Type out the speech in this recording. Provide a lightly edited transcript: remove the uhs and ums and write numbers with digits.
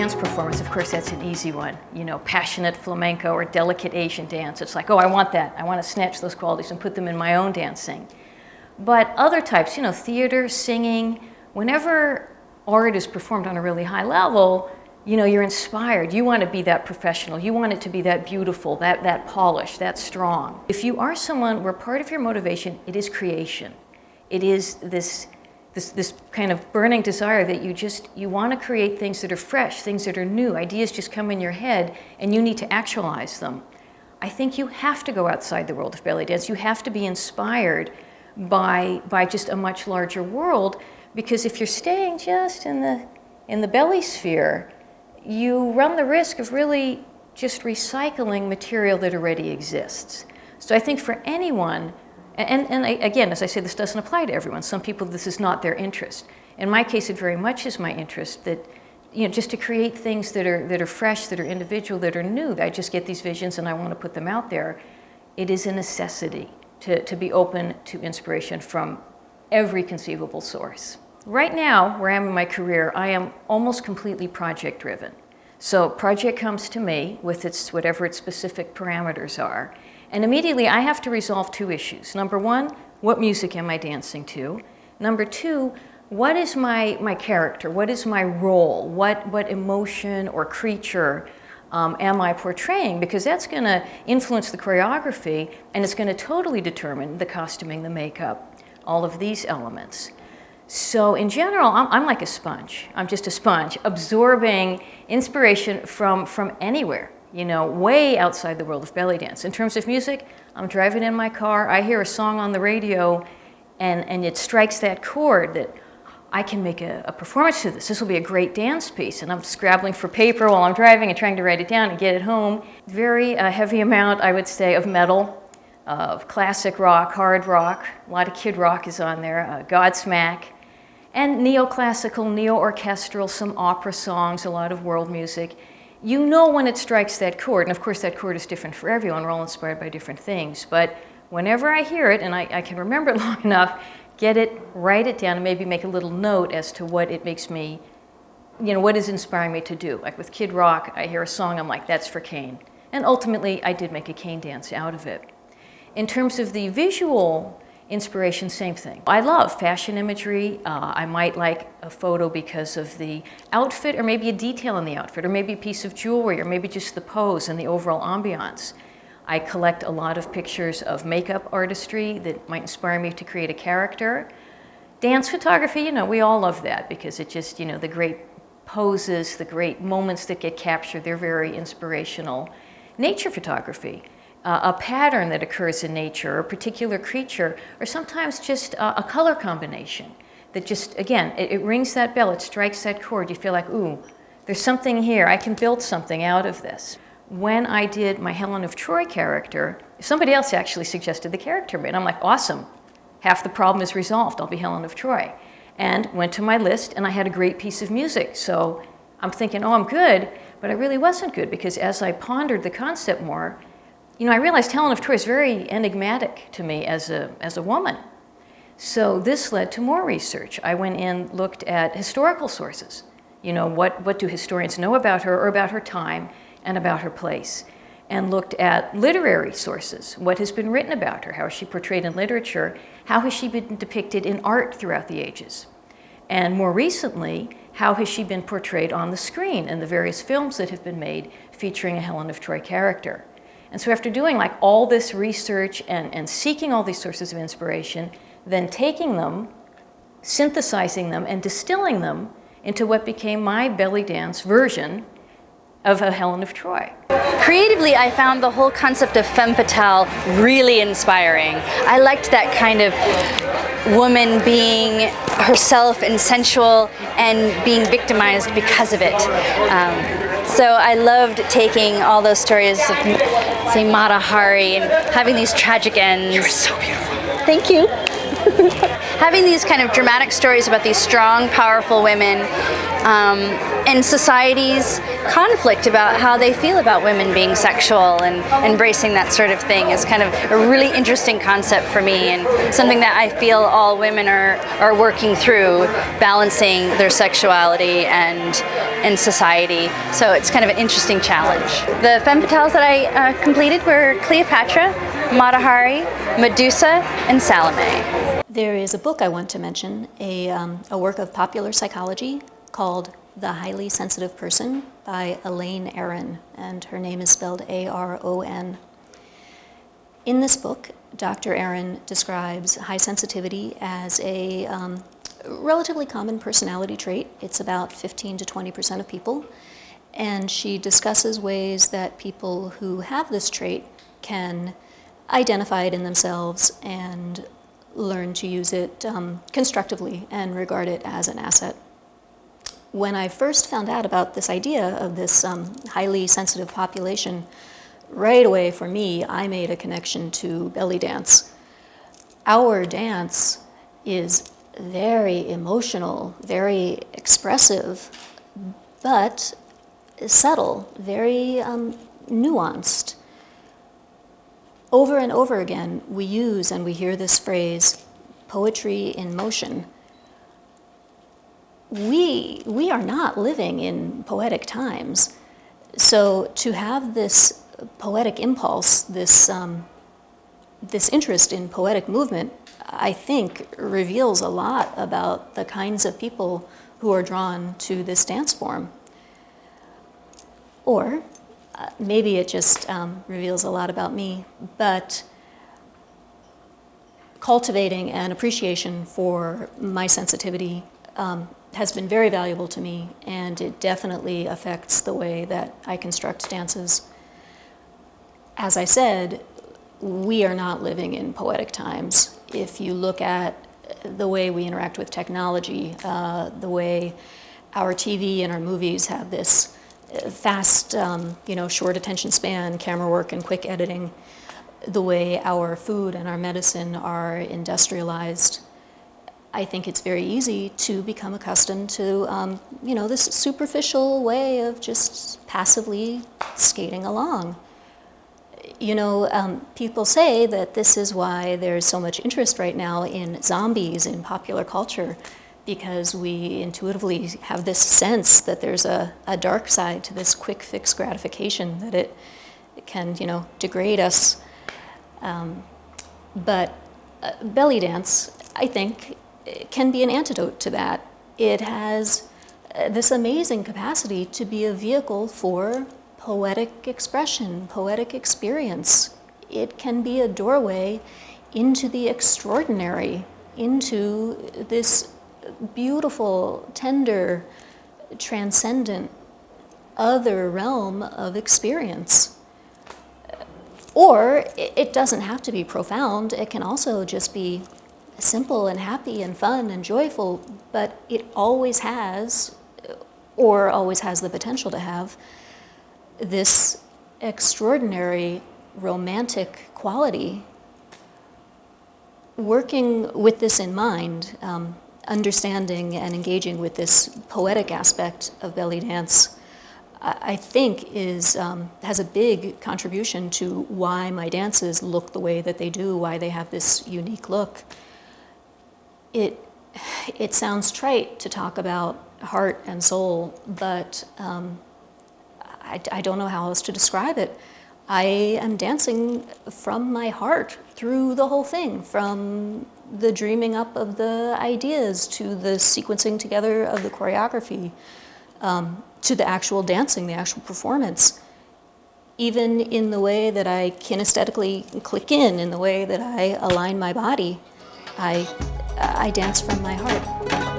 dance performance, of course, that's an easy one. You know, passionate flamenco or delicate Asian dance. It's like, oh, I want that. I want to snatch those qualities and put them in my own dancing. But other types, you know, theater, singing, whenever art is performed on a really high level, you know, you're inspired. You want to be that professional. You want it to be that beautiful, that polished, that strong. If you are someone where part of your motivation, it is creation. It is this kind of burning desire that you want to create things that are fresh, things that are new. Ideas just come in your head and you need to actualize them. I think you have to go outside the world of belly dance. You have to be inspired by just a much larger world, because if you're staying just in the belly sphere, you run the risk of really just recycling material that already exists. So I think for anyone, and again, as I say, this doesn't apply to everyone. Some people, this is not their interest. In my case, it very much is my interest that, you know, just to create things that are fresh, that are individual, that are new. That I just get these visions and I want to put them out there. It is a necessity to be open to inspiration from every conceivable source. Right now, where I am in my career, I am almost completely project-driven. So project comes to me with whatever its specific parameters are. And immediately I have to resolve two issues. Number one, what music am I dancing to? Number two, what is my character? What is my role? What emotion or creature am I portraying? Because that's going to influence the choreography, and it's going to totally determine the costuming, the makeup, all of these elements. So in general, I'm like a sponge. I'm just a sponge, absorbing inspiration from anywhere, you know, way outside the world of belly dance. In terms of music, I'm driving in my car, I hear a song on the radio, and it strikes that chord that I can make a performance to this. This will be a great dance piece. And I'm scrabbling for paper while I'm driving and trying to write it down and get it home. Very heavy amount, I would say, of metal, of classic rock, hard rock. A lot of Kid Rock is on there, Godsmack. And neoclassical, neo-orchestral, some opera songs, a lot of world music. You know when it strikes that chord, and of course that chord is different for everyone. We're all inspired by different things. But whenever I hear it, and I can remember it long enough, get it, write it down, and maybe make a little note as to what it makes me, you know, what is inspiring me to do. Like with Kid Rock, I hear a song, I'm like, that's for Kane. And ultimately, I did make a Kane dance out of it. In terms of the visual inspiration, same thing. I love fashion imagery. I might like a photo because of the outfit, or maybe a detail in the outfit, or maybe a piece of jewelry, or maybe just the pose and the overall ambiance. I collect a lot of pictures of makeup artistry that might inspire me to create a character. Dance photography, you know, we all love that because it just, you know, the great poses, the great moments that get captured, they're very inspirational. Nature photography. A pattern that occurs in nature, or a particular creature, or sometimes just a color combination that just, again, it rings that bell, it strikes that chord. You feel like, ooh, there's something here. I can build something out of this. When I did my Helen of Troy character, somebody else actually suggested the character, and I'm like, awesome. Half the problem is resolved. I'll be Helen of Troy. And went to my list, and I had a great piece of music. So I'm thinking, oh, I'm good, but I really wasn't good, because as I pondered the concept more, you know, I realized Helen of Troy is very enigmatic to me as a woman. So this led to more research. I went in, looked at historical sources. You know, what do historians know about her, or about her time, and about her place? And looked at literary sources. What has been written about her? How is she portrayed in literature? How has she been depicted in art throughout the ages? And more recently, how has she been portrayed on the screen in the various films that have been made featuring a Helen of Troy character? And so after doing like all this research and seeking all these sources of inspiration, then taking them, synthesizing them, and distilling them into what became my belly dance version of a Helen of Troy. Creatively, I found the whole concept of femme fatale really inspiring. I liked that kind of woman being herself and sensual and being victimized because of it. So I loved taking all those stories of, say, Mata Hari, and having these tragic ends. You're so beautiful. Thank you. Having these kind of dramatic stories about these strong, powerful women, and society's conflict about how they feel about women being sexual and embracing that sort of thing is kind of a really interesting concept for me, and something that I feel all women are working through, balancing their sexuality and society. So it's kind of an interesting challenge. The femme fatales that I completed were Cleopatra, Mata Hari, Medusa, and Salome. There is a book I want to mention, a work of popular psychology called The Highly Sensitive Person by Elaine Aron, and her name is spelled Aron. In this book, Dr. Aron describes high sensitivity as a relatively common personality trait. It's about 15 to 20% of people, and she discusses ways that people who have this trait can identify it in themselves and learn to use it constructively and regard it as an asset. When I first found out about this idea of this highly sensitive population, right away for me, I made a connection to belly dance. Our dance is very emotional, very expressive, but subtle, very nuanced. Over and over again, we use and we hear this phrase, poetry in motion. We are not living in poetic times. So to have this poetic impulse, this interest in poetic movement, I think reveals a lot about the kinds of people who are drawn to this dance form. Or maybe it just reveals a lot about me, but cultivating an appreciation for my sensitivity has been very valuable to me, and it definitely affects the way that I construct dances. As I said, we are not living in poetic times. If you look at the way we interact with technology, the way our TV and our movies have this fast, short attention span, camera work, and quick editing, the way our food and our medicine are industrialized, I think it's very easy to become accustomed to, this superficial way of just passively skating along. People say that this is why there's so much interest right now in zombies in popular culture, because we intuitively have this sense that there's a dark side to this quick fix gratification, that it can, degrade us. But belly dance, I think, can be an antidote to that. It has this amazing capacity to be a vehicle for poetic expression, poetic experience. It can be a doorway into the extraordinary, into this beautiful, tender, transcendent, other realm of experience. Or it doesn't have to be profound. It can also just be simple and happy and fun and joyful, but it always has, or always has the potential to have, this extraordinary romantic quality. Working with this in mind, understanding and engaging with this poetic aspect of belly dance, I think has a big contribution to why my dances look the way that they do, why they have this unique look. It sounds trite to talk about heart and soul, but I don't know how else to describe it. I am dancing from my heart through the whole thing, from the dreaming up of the ideas to the sequencing together of the choreography, to the actual dancing, the actual performance. Even in the way that I kinesthetically click in the way that I align my body, I dance from my heart.